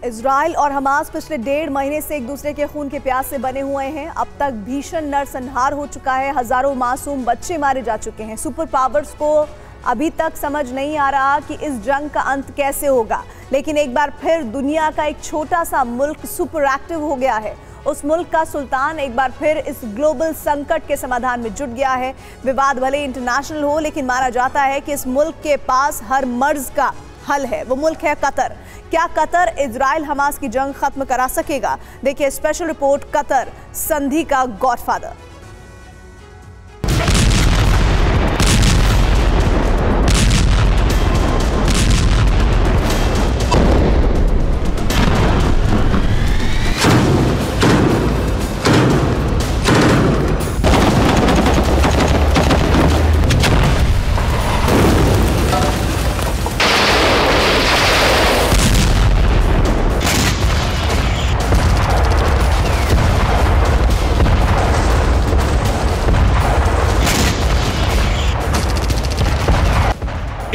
Israel और Hamas पिछले 1.5 महीने से एक दूसरे के खून के प्यास से बने हुए हैं। अब तक भीषण नरसंहार हो चुका है, हजारों मासूम बच्चे मारे जा चुके हैं। सुपर पावर्स को अभी तक समझ नहीं आ रहा कि इस जंग का अंत कैसे होगा, लेकिन एक बार फिर दुनिया का एक छोटा सा मुल्क सुपर एक्टिव हो गया है। उस मुल्क का सुल्तान एक बार फिर इस ग्लोबल संकट के समाधान में जुट गया है। विवाद भले इंटरनेशनल हो, लेकिन माना जाता है कि इस मुल्क के पास हर मर्ज का हल है। वो मुल्क है कतर। क्या कतर इजराइल हमास की जंग खत्म करा सकेगा? देखिए स्पेशल रिपोर्ट, कतर संधि का गॉडफादर।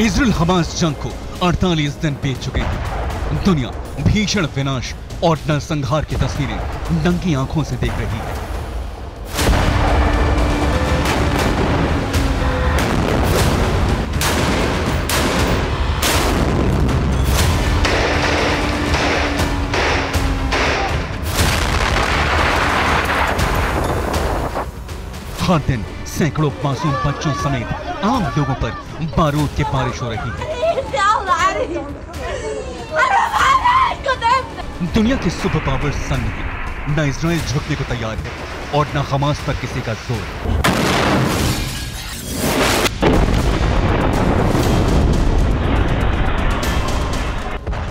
इजराइल हमास जंग को 48 दिन बीत चुके हैं। दुनिया भीषण विनाश और नरसंहार की तस्वीरें नंगी आंखों से देख रही है। हर दिन सैकड़ों मासूम बच्चों समेत आम लोगों पर बारूद की बारिश हो रही है। दुनिया के सुपर पावर्स सन्न हैं। न इजराइल झुकने को तैयार है और न हमास पर किसी का जोर।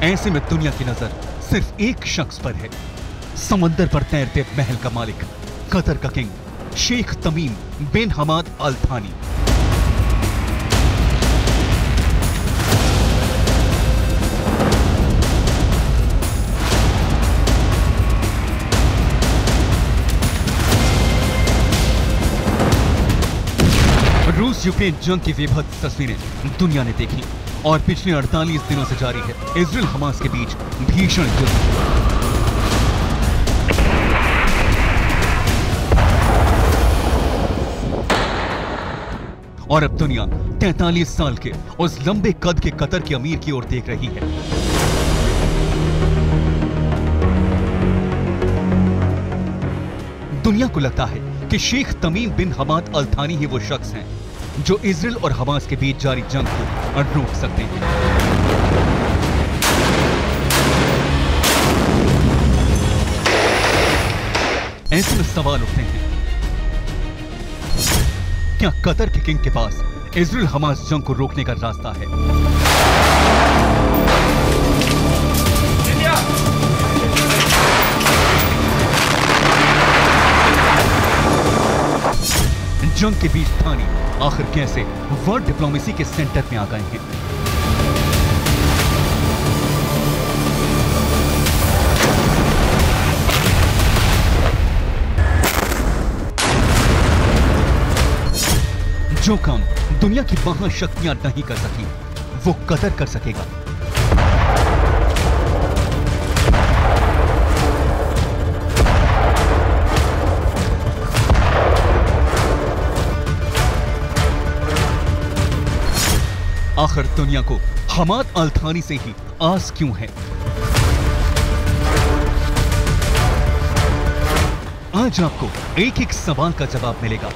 ऐसे में दुनिया की नजर सिर्फ एक शख्स पर है, समंदर पर तैरते महल का मालिक, कतर का किंग शेख तमीम बिन हमाद अल थानी। रूस यूक्रेन जंग की बेभत्स तस्वीरें दुनिया ने देखी और पिछले 48 दिनों से जारी है इजराइल हमास के बीच भीषण युद्ध। और अब दुनिया 43 साल के उस लंबे कद के कतर के अमीर की ओर देख रही है। दुनिया को लगता है कि शेख तमीम बिन हमाद अल थानी ही वो शख्स हैं जो इजराइल और हमास के बीच जारी जंग को रोक सकते हैं। ऐसे में सवाल उठते हैं, क्या कतर के किंग के पास इजराइल हमास जंग को रोकने का रास्ता है? जंग के बीच थानी आखिर कैसे वर्ल्ड डिप्लोमेसी के सेंटर में आ गए हैं? जो काम दुनिया की महाशक्तियां नहीं कर सकी, वो कतर कर सकेगा। आखिर दुनिया को हमाद अल थानी से ही आस क्यों है? आज आपको एक एक सवाल का जवाब मिलेगा।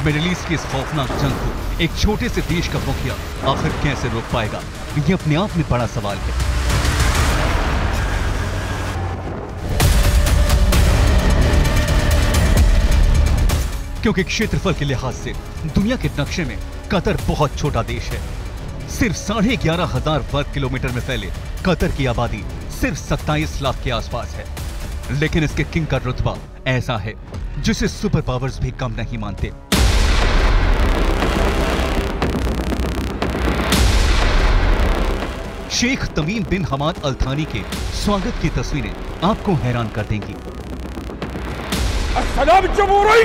मिडिल ईस्ट की इस खौफनाक जंग को एक छोटे से देश का मुखिया आखिर कैसे रोक पाएगा? यह अपने आप में बड़ा सवाल है। क्योंकि क्षेत्रफल के लिहाज से दुनिया के नक्शे में कतर बहुत छोटा देश है। सिर्फ 11,500 वर्ग किलोमीटर में फैले कतर की आबादी सिर्फ 27 लाख के आसपास है, लेकिन इसके किंग का रुतबा ऐसा है जिसे सुपर पावर्स भी कम नहीं मानते। शेख तमीम बिन हमाद अल थानी के स्वागत की तस्वीरें आपको हैरान कर देंगी। अस्सलाम जमहूरी,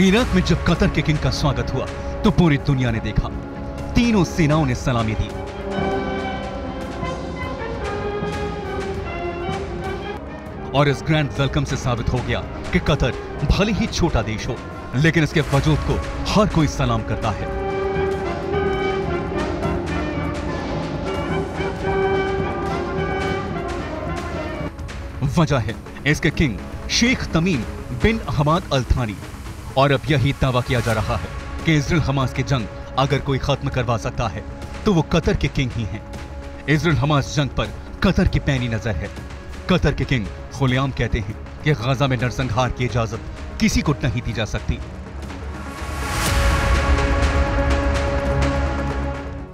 इराक में जब कतर के किंग का स्वागत हुआ तो पूरी दुनिया ने देखा। तीनों सेनाओं ने सलामी दी। और इस ग्रैंड वेलकम से साबित हो गया कि कतर भले ही छोटा देश हो, लेकिन इसके वजूद को हर कोई सलाम करता है। वजह है इसके किंग शेख तमीम बिन हमाद अल थानी। और अब यही दावा किया जा रहा है कि इजराइल हमास की जंग अगर कोई खत्म करवा सकता है तो वो कतर के किंग ही हैं। इजराइल हमास जंग पर कतर की पैनी नजर है। कतर के किंग खुलेआम कहते हैं कि गाजा में नरसंहार की इजाजत किसी को नहीं दी जा सकती।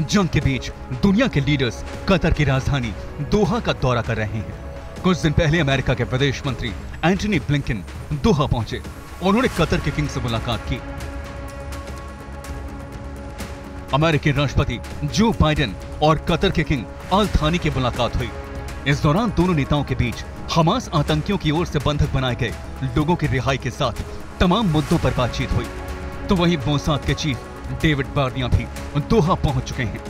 जंग के बीच दुनिया के लीडर्स कतर की राजधानी दोहा का दौरा कर रहे हैं। कुछ दिन पहले अमेरिका के विदेश मंत्री एंटनी ब्लिंकन दोहा पहुंचे। उन्होंने कतर के किंग से मुलाकात की। अमेरिकी राष्ट्रपति जो बाइडेन और कतर के किंग अल थानी की मुलाकात हुई। इस दौरान दोनों नेताओं के बीच हमास आतंकियों की ओर से बंधक बनाए गए लोगों की रिहाई के साथ तमाम मुद्दों पर बातचीत हुई। तो वहीं मोसाद के चीफ डेविड बार्निया भी दोहा पहुंच चुके हैं।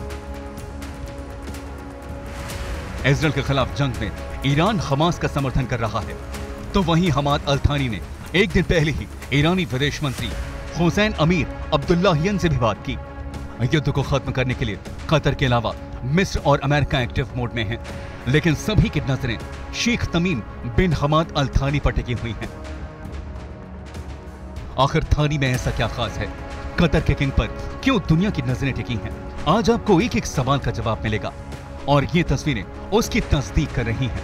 इजराइल के खिलाफ जंग में ईरान हमास का समर्थन कर रहा है। तो वहीं हमाद अल थानी ने एक दिन पहले ही ईरानी विदेश मंत्री हुसैन अमीर अब्दुल्लाहियन से भी बात की। युद्ध को खत्म करने के लिए कतर के अलावा मिस्र और अमेरिका एक्टिव मोड में हैं, लेकिन सभी की नजरें शेख तमीम बिन हमाद अल थानी पर टिकी हुई हैं। आखिर थानी में ऐसा क्या खास है? कतर के किंग पर क्यों दुनिया की नजरें टिकी हैं? आज आपको एक एक सवाल का जवाब मिलेगा और ये तस्वीरें उसकी तस्दीक कर रही हैं।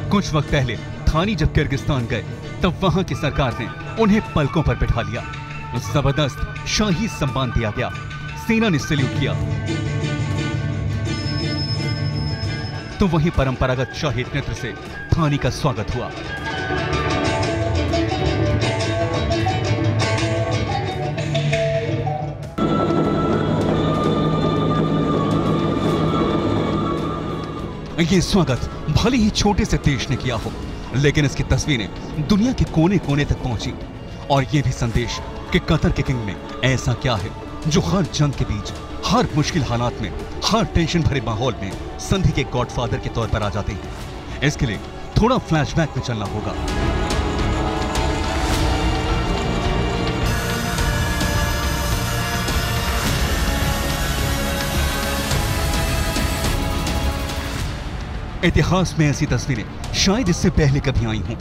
कुछ वक्त पहले थानी जब किर्गिस्तान गए तब वहां की सरकार ने उन्हें पलकों पर बिठा लिया। जबरदस्त शाही सम्मान दिया गया। सेना ने सैल्यूट किया। तो वहीं परंपरागत शाही नृत्य से थानी का स्वागत हुआ। ये स्वागत भले ही छोटे से देश ने किया हो, लेकिन इसकी तस्वीरें दुनिया के कोने कोने तक पहुंची। और ये भी संदेश कि कतर के किंग में ऐसा क्या है जो हर जंग के बीच, हर मुश्किल हालात में, हर टेंशन भरे माहौल में संधि के गॉडफादर के तौर पर आ जाते हैं। इसके लिए थोड़ा फ्लैशबैक में चलना होगा। इतिहास में ऐसी तस्वीरें शायद इससे पहले कभी आई हों।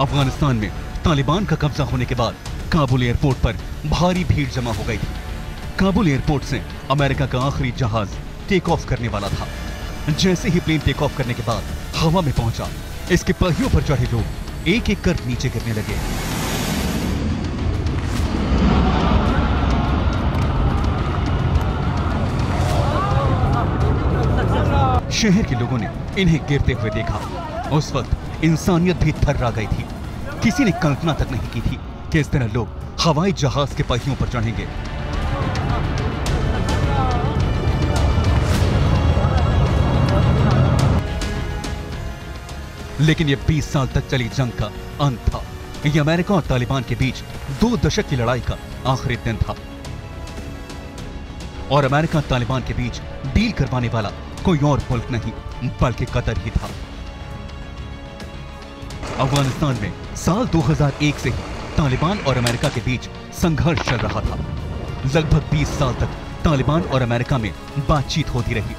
अफगानिस्तान में तालिबान का कब्जा होने के बाद काबुल एयरपोर्ट पर भारी भीड़ जमा हो गई थी। काबुल एयरपोर्ट से अमेरिका का आखिरी जहाज टेक ऑफ करने वाला था। जैसे ही प्लेन टेक ऑफ करने के बाद हवा में पहुंचा, इसके पहियों पर चढ़े लोग एक एक कर नीचे गिरने लगे। शहर के लोगों ने इन्हें गिरते हुए देखा। उस वक्त इंसानियत भी थर्रा गई थी। किसी ने कल्पना तक नहीं की थी कि इस तरह लोग हवाई जहाज के पहियों पर चढ़ेंगे। लेकिन यह 20 साल तक चली जंग का अंत था। यह अमेरिका और तालिबान के बीच 2 दशक की लड़ाई का आखिरी दिन था। और अमेरिका और तालिबान के बीच डील करवाने वाला कोई और मुल्क नहीं बल्कि कतर ही था। अफगानिस्तान में साल 2001 से ही तालिबान और अमेरिका के बीच संघर्ष चल रहा था। लगभग 20 साल तक तालिबान और अमेरिका में बातचीत होती रही,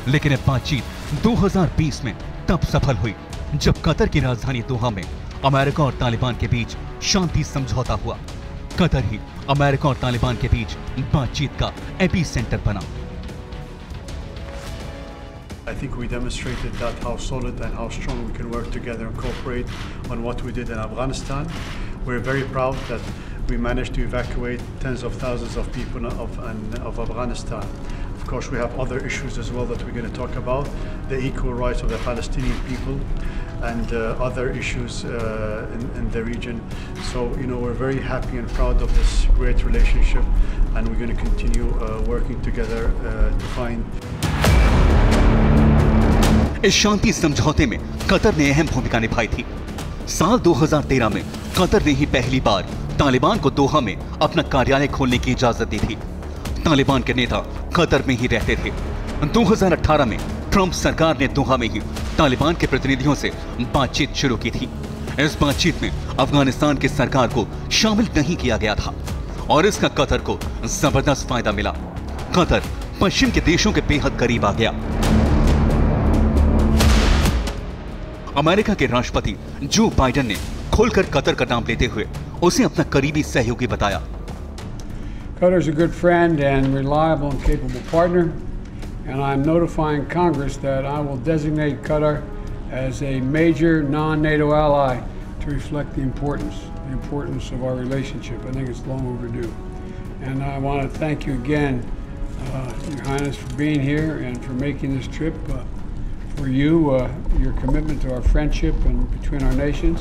लेकिन अब बातचीत 2020 में तब सफल हुई जब कतर की राजधानी दोहा में अमेरिका और तालिबान के बीच शांति समझौता हुआ। कतर ही अमेरिका और तालिबान के बीच बातचीत का एपी सेंटर बना। I think we demonstrated that how solid and how strong we can work together and cooperate on what we did in Afghanistan. We're very proud that we managed to evacuate tens of thousands of people of Afghanistan. Of course, we have other issues as well that we're going to talk about, the equal rights of the Palestinian people and other issues in the region. So, we're very happy and proud of this great relationship, and we're going to continue working together to find. इस शांति समझौते में Qatar ने अहम भूमिका निभाई थी। साल 2013 में कतर ने ही पहली बार तालिबान को दोहा में अपना कार्यालय खोलने की इजाजत दी थी। तालिबान के नेता कतर में ही रहते थे। 2018 में ट्रंप सरकार ने दोहा में ही तालिबान के प्रतिनिधियों से बातचीत शुरू की थी। इस बातचीत में अफगानिस्तान की सरकार को शामिल नहीं किया गया था और इसका कतर को जबरदस्त फायदा मिला। कतर पश्चिम के देशों के बेहद करीब आ गया। अमेरिका के राष्ट्रपति जो बाइडेन ने खोलकर कतर का नाम लेते हुए उसे अपना करीबी सहयोगी बताया। Qatar is a good friend and reliable and capable partner, and I'm notifying Congress that I will designate Qatar as a major non-NATO ally to reflect the importance of our relationship. I think it's long overdue, and I want to thank you again, Your Highness, for being here and for making this trip. For you, your commitment to our friendship and between our nations.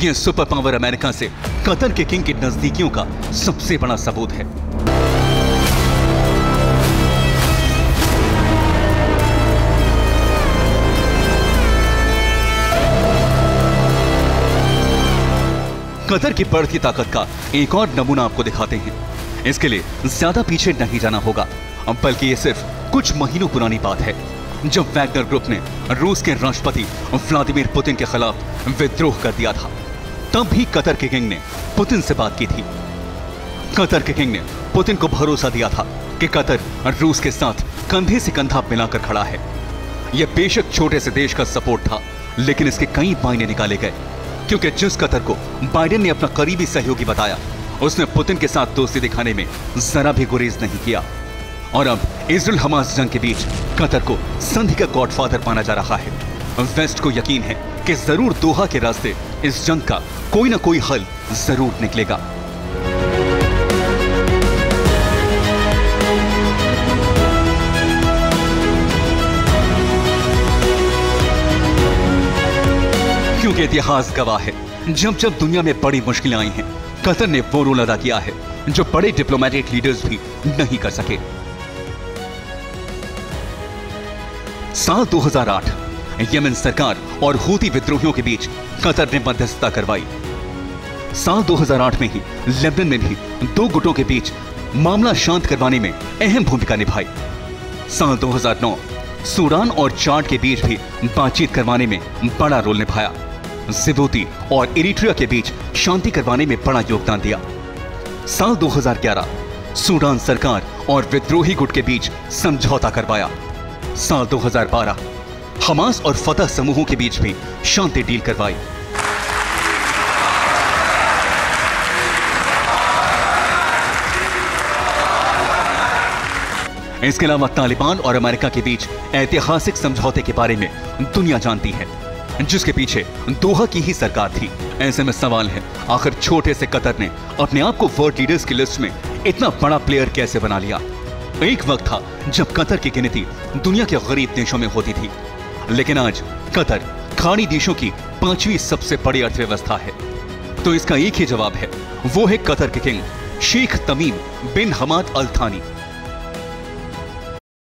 ये super power America से Qatar के king की नजदीकियों का सबसे बड़ा सबूत है। Qatar की बढ़ती ताकत का एक और नमूना आपको दिखाते हैं। इसके लिए ज्यादा पीछे नहीं जाना होगा, बल्कि ये सिर्फ कुछ महीनों पुरानी बात है जब वैगनर ग्रुप ने रूस के राष्ट्रपति व्लादिमीर पुतिन के खिलाफ विद्रोह कर दिया था। तब भी कतर के किंग ने पुतिन से बात की थी। कतर के किंग ने पुतिन को भरोसा दिया था कि कतर रूस के साथ कंधे से कंधा मिलाकर खड़ा है। यह बेशक छोटे से देश का सपोर्ट था, लेकिन इसके कई मायने निकाले गए, क्योंकि जिस कतर को बाइडेन ने अपना करीबी सहयोगी बताया, उसने पुतिन के साथ दोस्ती दिखाने में जरा भी गुरेज नहीं किया। और अब इजराइल हमास जंग के बीच कतर को संधि का गॉडफादर माना जा रहा है। वेस्ट को यकीन है कि जरूर दोहा के रास्ते इस जंग का कोई ना कोई हल जरूर निकलेगा। क्योंकि इतिहास गवाह है, जब जब दुनिया में बड़ी मुश्किलें आई हैं, कतर ने वो रोल अदा किया है जो बड़े डिप्लोमेटिक लीडर्स भी नहीं कर सके। साल 2008 यमन सरकार और हूती विद्रोहियों के बीच कतर ने मध्यस्थता करवाई। साल 2008 में ही लेबनान में भी दो गुटों के बीच मामला शांत करवाने में अहम भूमिका निभाई। साल 2009 सूडान और चाड के बीच भी बातचीत करवाने में बड़ा रोल निभाया। जिबूती और इरिट्रिया के बीच शांति करवाने में बड़ा योगदान दिया। साल 2011 सूडान सरकार और विद्रोही गुट के बीच समझौता करवाया। साल 2012 हमास और फतह समूहों के बीच भी शांति डील करवाई। इसके अलावा तालिबान और अमेरिका के बीच ऐतिहासिक समझौते के बारे में दुनिया जानती है, जिसके पीछे दोहा की ही सरकार थी। ऐसे में सवाल है, आखिर छोटे से कतर ने अपने आप को वर्ल्ड लीडर्स की लिस्ट में इतना बड़ा प्लेयर कैसे बना लिया? एक वक्त था जब कतर की गिनती दुनिया के गरीब देशों में होती थी, लेकिन आज कतर खाड़ी देशों की 5वीं सबसे बड़ी अर्थव्यवस्था है। तो इसका एक ही जवाब है, वो है कतर के किंग शेख तमीम बिन हमाद अल थानी।